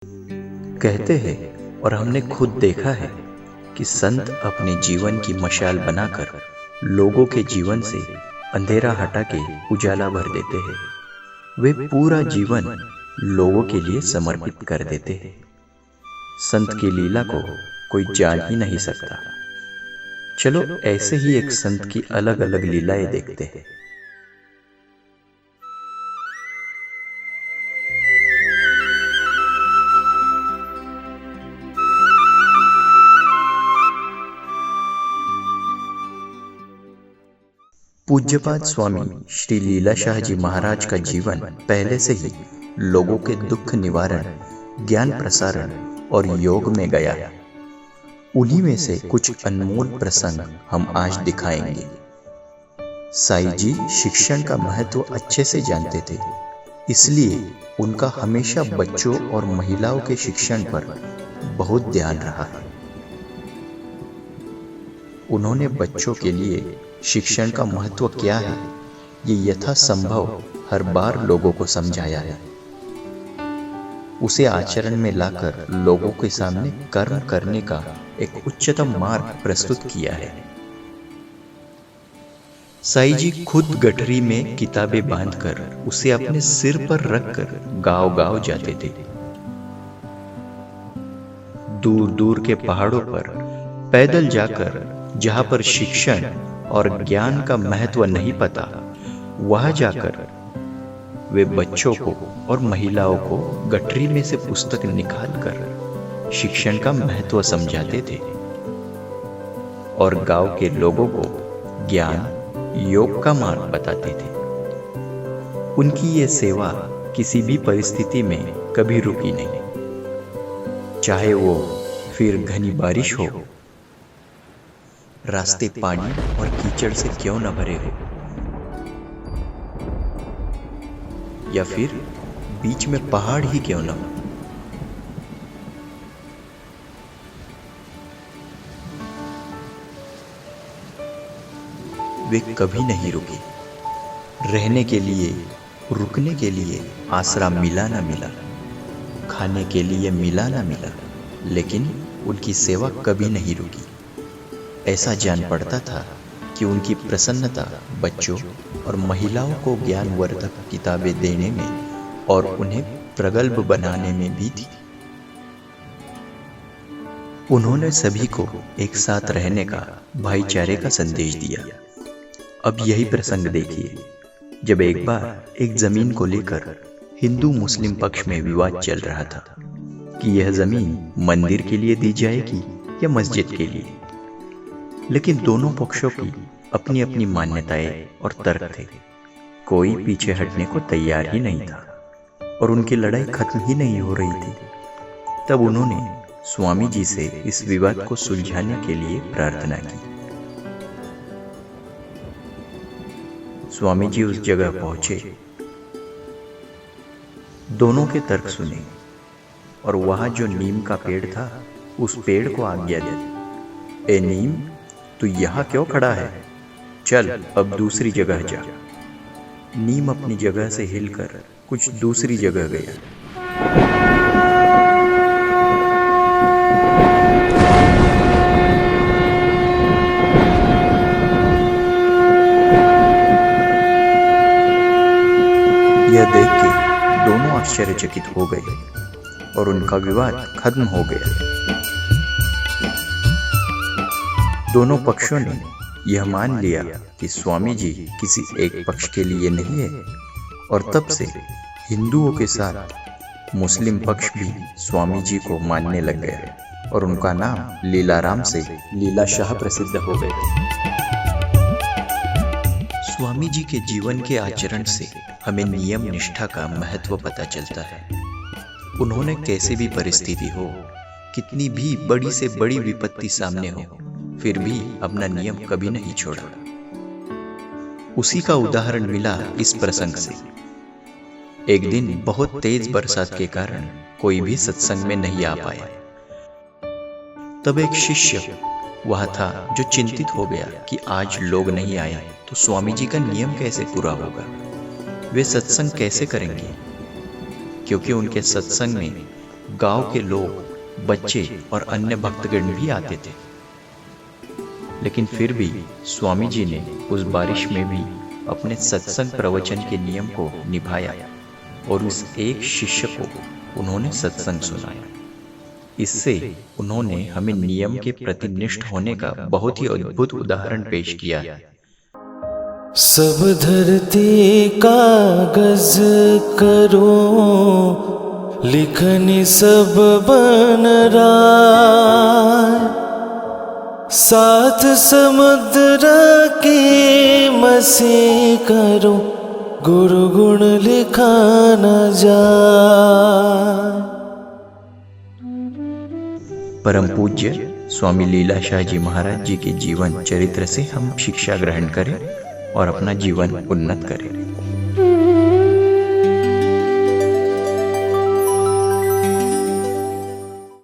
कहते हैं और हमने खुद देखा है कि संत अपने जीवन की मशाल बनाकर लोगों के जीवन से अंधेरा हटा के उजाला भर देते हैं। वे पूरा जीवन लोगों के लिए समर्पित कर देते हैं। संत की लीला को कोई जान ही नहीं सकता। चलो ऐसे ही एक संत की अलग अलग लीलाएं देखते हैं। पूज्यपाद स्वामी श्री लीलाशाह जी महाराज का जीवन पहले से ही लोगों के दुख निवारण, ज्ञान प्रसारण और योग में गया है। उन्हीं में से कुछ अनमोल प्रसंग हम आज दिखाएंगे। साईं जी शिक्षण का महत्व अच्छे से जानते थे, इसलिए उनका हमेशा बच्चों और महिलाओं के शिक्षण पर बहुत ध्यान रहा है। उन्होंने बच्चों के लिए शिक्षण का महत्व क्या है, ये यथासंभव हर बार लोगों को समझाया है। उसे आचरण में लाकर लोगों के सामने कर्म करने का एक उच्चतम मार्ग प्रस्तुत किया है। साईं जी खुद गठरी में किताबें बांधकर उसे अपने सिर पर रखकर गांव-गांव जाते थे। दूर दूर के पहाड़ों पर पैदल जाकर जहां पर शिक्षण और ज्ञान का महत्व नहीं पता, वहां जाकर वे बच्चों को और महिलाओं को गठरी में से पुस्तक निकालकर शिक्षण का महत्व समझाते थे और गांव के लोगों को ज्ञान, योग का मार्ग बताते थे। उनकी ये सेवा किसी भी परिस्थिति में कभी रुकी नहीं, चाहे वो फिर घनी बारिश हो, रास्ते पानी और कीचड़ से क्यों न भरे हो, या फिर बीच में पहाड़ ही क्यों न हो। वे कभी नहीं रुके। रहने के लिए, रुकने के लिए आसरा मिला ना मिला, खाने के लिए मिला ना मिला, लेकिन उनकी सेवा कभी नहीं रुकी। ऐसा जान पड़ता था कि उनकी प्रसन्नता बच्चों और महिलाओं को ज्ञानवर्धक किताबें देने में और उन्हें प्रगल्भ बनाने में भी थी। उन्होंने सभी को एक साथ रहने का, भाईचारे का संदेश दिया। अब यही प्रसंग देखिए, जब एक बार एक जमीन को लेकर हिंदू मुस्लिम पक्ष में विवाद चल रहा था कि यह जमीन मंदिर के लिए दी जाएगी या मस्जिद के लिए। लेकिन दोनों पक्षों की अपनी अपनी मान्यताएं और तर्क थे। कोई पीछे हटने को तैयार ही नहीं था और उनकी लड़ाई खत्म ही नहीं हो रही थी। तब उन्होंने स्वामी जी से इस विवाद को सुलझाने के लिए प्रार्थना की। स्वामी जी उस जगह पहुंचे, दोनों के तर्क सुने और वहां जो नीम का पेड़ था, उस पेड़ को आज्ञा दी, ए नीम, तू यहाँ क्यों खड़ा है? चल अब दूसरी जगह जा। नीम अपनी जगह से हिलकर कुछ दूसरी जगह गया। यह देख के दोनों आश्चर्यचकित हो गए और उनका विवाद खत्म हो गया। दोनों पक्षों ने यह मान लिया कि स्वामी जी किसी एक पक्ष के लिए नहीं है और तब से हिंदुओं के साथ मुस्लिम पक्ष भी स्वामी जी को मानने लग गया और उनका नाम लीलाराम से लीलाशाह प्रसिद्ध हो गया। स्वामी जी के जीवन के आचरण से हमें नियम निष्ठा का महत्व पता चलता है। उन्होंने कैसे भी परिस्थिति हो, कितनी भी बड़ी से बड़ी विपत्ति सामने हो, फिर भी अपना नियम कभी नहीं छोड़ा। उसी का उदाहरण मिला इस प्रसंग से। एक दिन बहुत तेज बरसात के कारण कोई भी सत्संग में नहीं आ पाया। तब एक शिष्य वह था जो चिंतित हो गया कि आज लोग नहीं आए तो स्वामी जी का नियम कैसे पूरा होगा, वे सत्संग कैसे करेंगे, क्योंकि उनके सत्संग में गांव के लोग, बच्चे और अन्य भक्तगण भी आते थे। लेकिन फिर भी स्वामी जी ने उस बारिश में भी अपने सत्संग प्रवचन के नियम को निभाया और उस एक शिष्य को उन्होंने सत्संग सुनाया। इससे उन्होंने हमें नियम के प्रति निष्ठ होने का बहुत ही अद्भुत उदाहरण पेश किया है। सब धरती कागज करो, लिखनी सब बन राय, साथ समुद्र के मसी करो, गुरु गुण लिखा न जाए। परम पूज्य स्वामी लीलाशाह जी महाराज जी के जीवन चरित्र से हम शिक्षा ग्रहण करें और अपना जीवन उन्नत करें।